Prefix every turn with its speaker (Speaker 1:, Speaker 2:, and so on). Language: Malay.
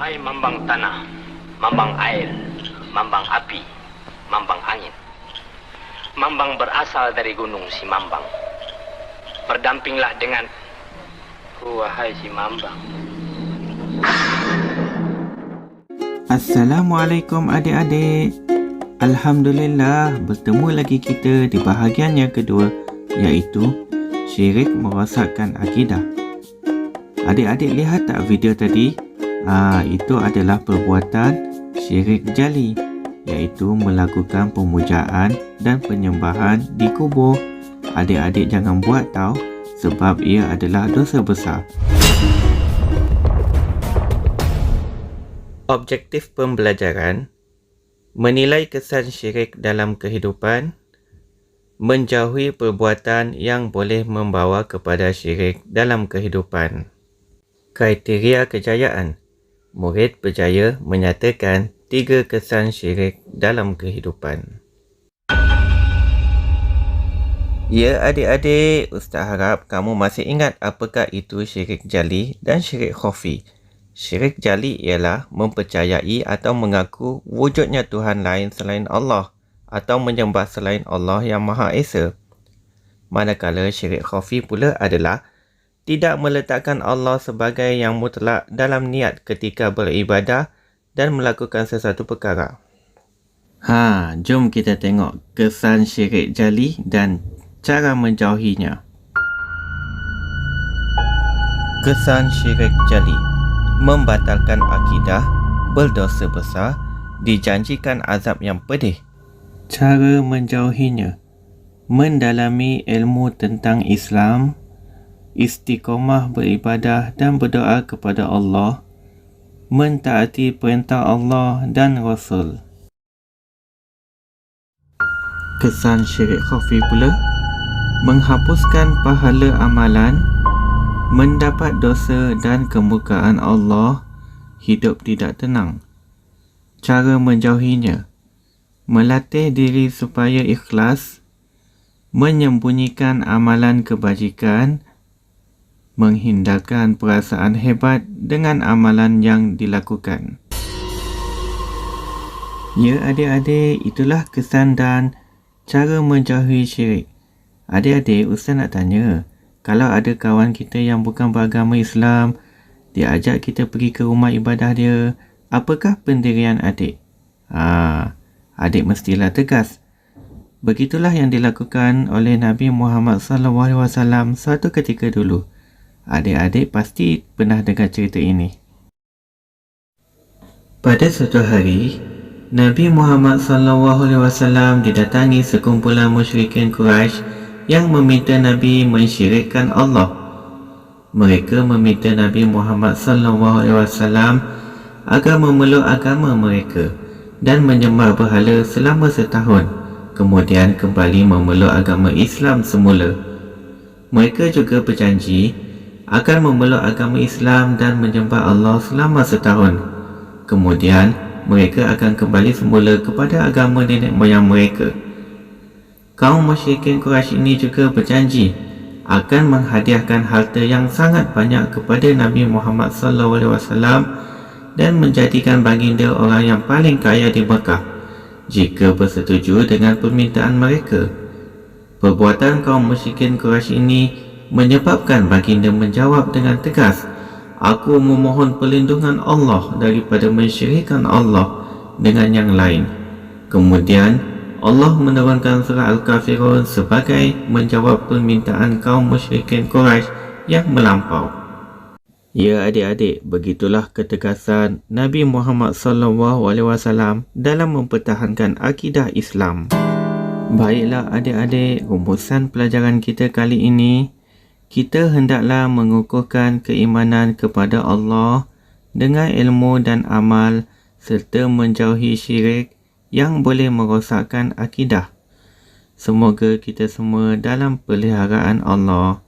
Speaker 1: Hai mambang tanah, mambang air, mambang api, mambang angin. Mambang berasal dari gunung si Mambang. Berdampinglah dengan wahai si Mambang.
Speaker 2: Assalamualaikum adik-adik. Alhamdulillah, bertemu lagi kita di bahagian yang kedua, iaitu syirik merosakkan akidah. Adik-adik lihat tak video tadi? Itu adalah perbuatan syirik jali, iaitu melakukan pemujaan dan penyembahan di kubur. Adik-adik jangan buat tau, sebab ia adalah dosa besar. Objektif pembelajaran: menilai kesan syirik dalam kehidupan, menjauhi perbuatan yang boleh membawa kepada syirik dalam kehidupan. Kriteria kejayaan: murid berjaya menyatakan 3 kesan syirik dalam kehidupan. Ya adik-adik, Ustaz harap kamu masih ingat apakah itu syirik jali dan syirik khafi. Syirik jali ialah mempercayai atau mengaku wujudnya Tuhan lain selain Allah atau menyembah selain Allah yang Maha Esa. Manakala syirik khafi pula adalah tidak meletakkan Allah sebagai yang mutlak dalam niat ketika beribadah dan melakukan sesuatu perkara. Jom kita tengok kesan syirik jali dan cara menjauhinya. Kesan syirik jali: membatalkan akidah, berdosa besar, dijanjikan azab yang pedih. Cara menjauhinya: mendalami ilmu tentang Islam, istiqamah beribadah dan berdoa kepada Allah, mentaati perintah Allah dan Rasul. Kesan syirik khafi pula: menghapuskan pahala amalan, mendapat dosa dan kemurkaan Allah, hidup tidak tenang. Cara menjauhinya: melatih diri supaya ikhlas, menyembunyikan amalan kebajikan, menghindarkan perasaan hebat dengan amalan yang dilakukan. Ya adik-adik, itulah kesan dan cara menjauhi syirik. Adik-adik, Ustaz nak tanya, kalau ada kawan kita yang bukan beragama Islam, dia ajak kita pergi ke rumah ibadah dia, apakah pendirian adik? Adik mestilah tegas. Begitulah yang dilakukan oleh Nabi Muhammad SAW suatu ketika dulu. Adik-adik pasti pernah dengar cerita ini. Pada suatu hari, Nabi Muhammad SAW didatangi sekumpulan musyrikin Quraisy yang meminta Nabi mensyirikkan Allah. Mereka meminta Nabi Muhammad SAW agar memeluk agama mereka dan menyembah berhala selama setahun, kemudian kembali memeluk agama Islam semula. Mereka juga berjanji akan memeluk agama Islam dan menyembah Allah selama setahun, kemudian mereka akan kembali semula kepada agama nenek moyang mereka. Kaum musyrikin Quraisy ini juga berjanji akan menghadiahkan harta yang sangat banyak kepada Nabi Muhammad SAW dan menjadikan baginda orang yang paling kaya di Mekah jika bersetuju dengan permintaan mereka. Perbuatan kaum musyrikin Quraisy ini menyebabkan baginda menjawab dengan tegas, "Aku memohon perlindungan Allah daripada mensyirikkan Allah dengan yang lain." Kemudian Allah menurunkan surah Al-Kafirun sebagai menjawab permintaan kaum musyrikin Quraisy yang melampau. Ya adik-adik, begitulah ketegasan Nabi Muhammad SAW dalam mempertahankan akidah Islam. Baiklah adik-adik, rumusan pelajaran kita kali ini, kita hendaklah mengukuhkan keimanan kepada Allah dengan ilmu dan amal serta menjauhi syirik yang boleh merosakkan akidah. Semoga kita semua dalam peliharaan Allah.